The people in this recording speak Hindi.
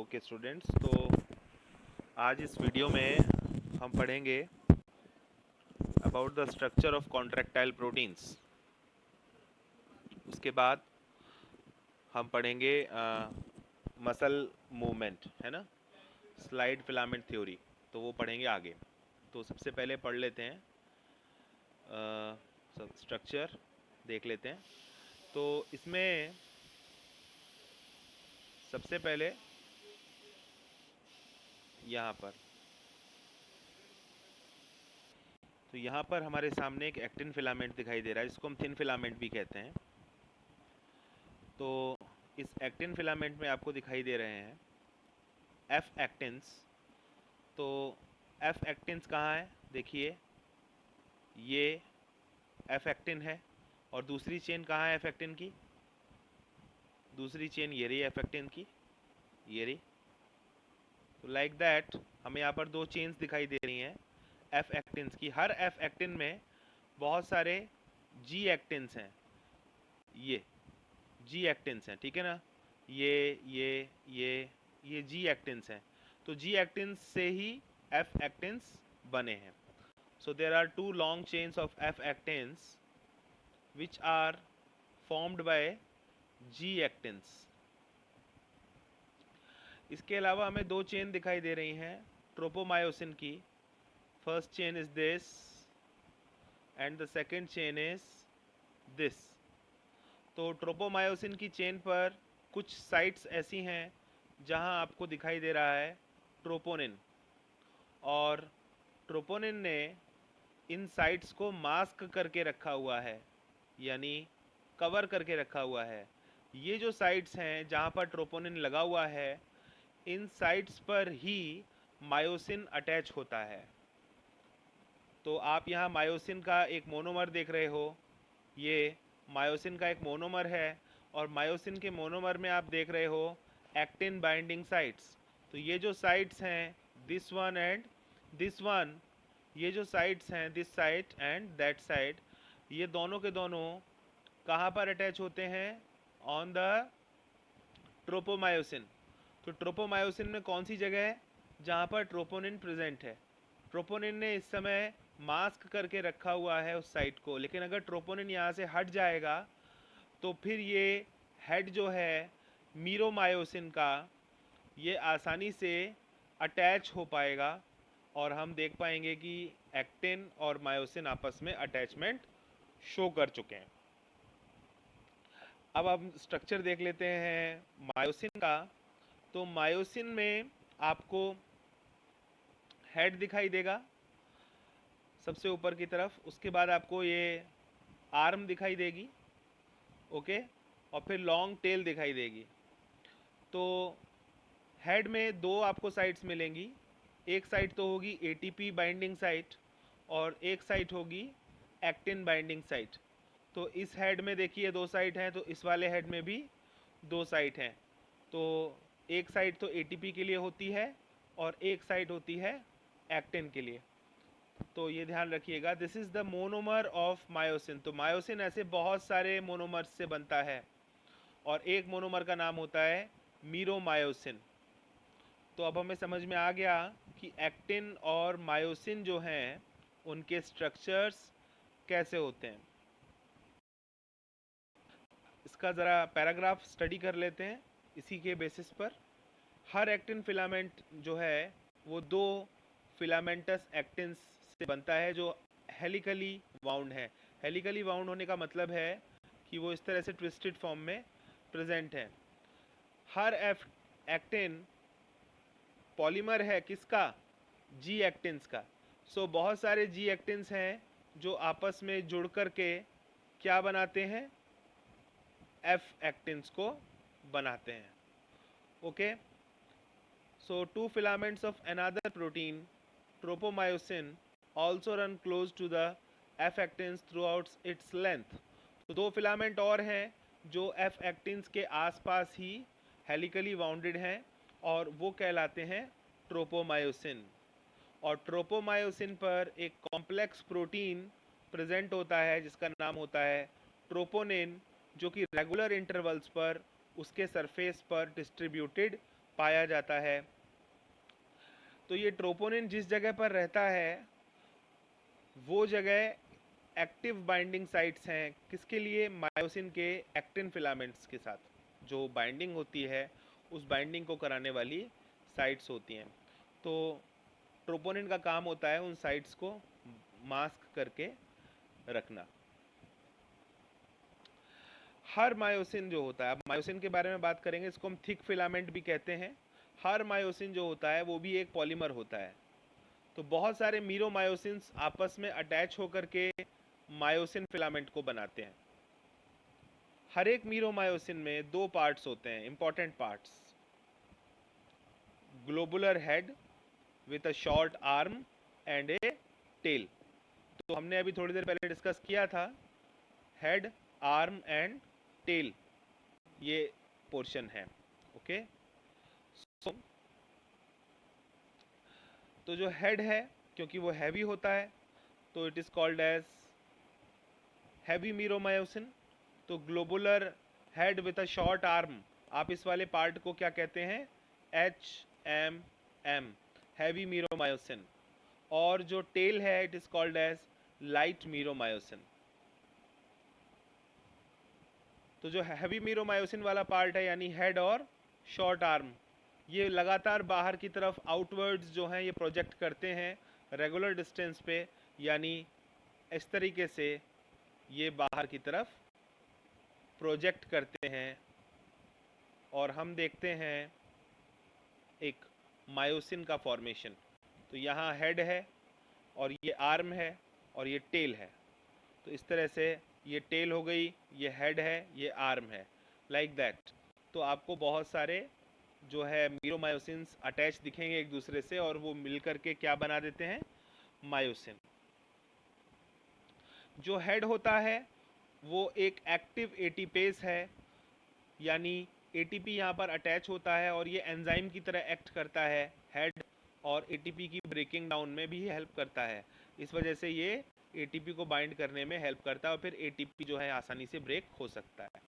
ओके स्टूडेंट्स, तो आज इस वीडियो में हम पढ़ेंगे about the structure of contractile proteins. उसके बाद हम पढ़ेंगे मसल मूवमेंट, है ना, स्लाइड फिलामेंट थ्योरी, तो वो पढ़ेंगे आगे। तो सबसे पहले पढ़ लेते हैं स्ट्रक्चर, देख लेते हैं। तो इसमें सबसे पहले यहाँ पर हमारे सामने एक एक्टिन फिलामेंट दिखाई दे रहा है, जिसको हम थिन फिलामेंट भी कहते हैं। तो इस एक्टिन फिलामेंट में आपको दिखाई दे रहे हैं एफ एक्टिन्स। तो एफ एक्टिन्स कहाँ है, देखिए ये एफ एक्टिन है, और दूसरी चेन कहाँ है एफ एक्टिन की, दूसरी चेन ये रही एफ एक्टिन की, ये रही। तो लाइक दैट हमें यहाँ पर दो चेन्स दिखाई दे रही हैं एफ एक्टिन्स की। हर एफ एक्टिन में बहुत सारे जी एक्टिन्स हैं, ये जी एक्टिन्स हैं, ठीक है ना, ये जी एक्टिन्स हैं। तो जी एक्टिन्स से ही एफ एक्टिन्स बने हैं। So there are two long chains of F actins which are formed by G actins. इसके अलावा हमें दो चेन दिखाई दे रही हैं ट्रोपोमायोसिन की। First chain is this and the second chain is this. तो ट्रोपोमायोसिन की चेन पर कुछ साइट्स ऐसी हैं जहां आपको दिखाई दे रहा है ट्रोपोनिन, और ट्रोपोनिन ने इन साइट्स को मास्क करके रखा हुआ है, यानी कवर करके रखा हुआ है। ये जो साइट्स हैं जहां पर ट्रोपोनिन लगा हुआ है, इन साइट्स पर ही मायोसिन अटैच होता है। तो आप यहाँ मायोसिन का एक मोनोमर देख रहे हो, ये मायोसिन का एक मोनोमर है, और मायोसिन के मोनोमर में आप देख रहे हो एक्टिन बाइंडिंग साइट्स। तो ये जो साइट्स हैं this one and this one, ये जो साइट्स हैं this site and that site, ये दोनों के दोनों कहाँ पर अटैच होते हैं, ऑन द ट्रोपोमायोसिन। तो ट्रोपोमायोसिन में कौन सी जगह है जहाँ पर ट्रोपोनिन प्रेजेंट है। ट्रोपोनिन ने इस समय मास्क करके रखा हुआ है उस साइट को, लेकिन अगर ट्रोपोनिन यहाँ से हट जाएगा तो फिर ये हेड जो है मीरोमायोसिन का, ये आसानी से अटैच हो पाएगा, और हम देख पाएंगे कि एक्टिन और मायोसिन आपस में अटैचमेंट शो कर चुके हैं। अब हम स्ट्रक्चर देख लेते हैं मायोसिन का। तो मायोसिन में आपको हेड दिखाई देगा सबसे ऊपर की तरफ, उसके बाद आपको ये आर्म दिखाई देगी, ओके, और फिर लॉन्ग टेल दिखाई देगी। तो हेड में दो आपको साइट्स मिलेंगी, एक साइट तो होगी एटीपी बाइंडिंग साइट और एक साइट होगी एक्टिन बाइंडिंग साइट। तो इस हेड में देखिए दो साइट हैं, तो इस वाले हेड में भी दो साइट हैं। तो एक साइट तो एटीपी के लिए होती है और एक साइट होती है एक्टिन के लिए। तो ये ध्यान रखिएगा, this is the monomer of myosin. तो मायोसिन ऐसे बहुत सारे मोनोमर्स से बनता है, और एक मोनोमर का नाम होता है मीरोमायोसिन। तो अब हमें समझ में आ गया कि एक्टिन और मायोसिन जो हैं उनके स्ट्रक्चर्स कैसे होते हैं। इसका ज़रा पैराग्राफ स्टडी कर लेते हैं इसी के बेसिस पर। हर एक्टिन फिलामेंट जो है वो दो फिलामेंटस एक्टिन्स से बनता है जो हेलिकली वाउंड है। हेलिकली वाउंड होने का मतलब है कि वो इस तरह से ट्विस्टेड फॉर्म में प्रेजेंट है। हर एक्टिन पॉलीमर है किसका, जी एक्टिन्स का। सो बहुत सारे जी एक्टिन्स हैं जो आपस में जुड़ कर के क्या बनाते हैं, एफ एक्टिन्स को बनाते हैं, okay. So two filaments of another protein, tropomyosin, also run close to the F actins throughout its length. तो दो फिलामेंट और हैं जो F actins के आसपास ही हेलिकली वाउंडेड हैं, और वो कहलाते हैं ट्रोपोमायोसिन। और ट्रोपोमायोसिन पर एक कॉम्प्लेक्स प्रोटीन प्रेजेंट होता है जिसका नाम होता है ट्रोपोनिन, जो कि रेगुलर इंटरवल्स पर उसके सरफेस पर डिस्ट्रीब्यूटेड पाया जाता है। तो ये ट्रोपोनिन जिस जगह पर रहता है वो जगह एक्टिव बाइंडिंग साइट्स हैं, किसके लिए? मायोसिन के एक्टिन फिलामेंट्स के साथ जो बाइंडिंग होती है उस बाइंडिंग को कराने वाली साइट्स होती हैं। तो ट्रोपोनिन का काम होता है उन साइट्स को मास्क करके रखना। हर मायोसिन जो होता है, अब मायोसिन के बारे में बात करेंगे, इसको हम थिक फिलामेंट भी कहते हैं। हर मायोसिन जो होता है वो भी एक पॉलीमर होता है। तो बहुत सारे मीरोमायोसिन्स आपस में अटैच होकर के मायोसिन फिलामेंट को बनाते हैं। हर एक मीरोमायोसिन में दो पार्ट्स होते हैं, important parts. Globular head with a short arm and a tail. तो हमने अभी थोड़ी देर पहले डिस्कस किया था, हेड, आर्म एंड टेल, ये पोर्शन है। ओके, तो जो हेड है, क्योंकि वो हैवी होता है तो it is called as heavy meromyosin. तो globular head with a short arm, आप इस वाले पार्ट को क्या कहते हैं? HMM, heavy meromyosin. और जो टेल है it is called as light meromyosin. तो जो हैवी मीरोमायोसिन वाला पार्ट है यानी हेड और शॉर्ट आर्म, ये लगातार बाहर की तरफ आउटवर्ड्स जो हैं ये प्रोजेक्ट करते हैं रेगुलर डिस्टेंस पे, यानी इस तरीके से ये बाहर की तरफ प्रोजेक्ट करते हैं और हम देखते हैं एक मायोसिन का फॉर्मेशन। तो यहाँ हेड है और ये आर्म है और ये टेल है। तो इस तरह से ये टेल हो गई, ये हेड है, ये आर्म है, लाइक दैट। तो आपको बहुत सारे जो है मीरोमायोसिन्स अटैच दिखेंगे एक दूसरे से और वो मिलकर के क्या बना देते हैं? मायोसिन। जो हेड होता है वो एक एक्टिव एटीपेस है, यानी एटीपी यहाँ पर अटैच होता है और ये एंजाइम की तरह एक्ट करता है हेड, और एटीपी की ब्रेकिंग डाउन में भी हेल्प करता है। इस वजह से ये एटीपी को बाइंड करने में हेल्प करता है और फिर एटीपी जो है आसानी से ब्रेक हो सकता है।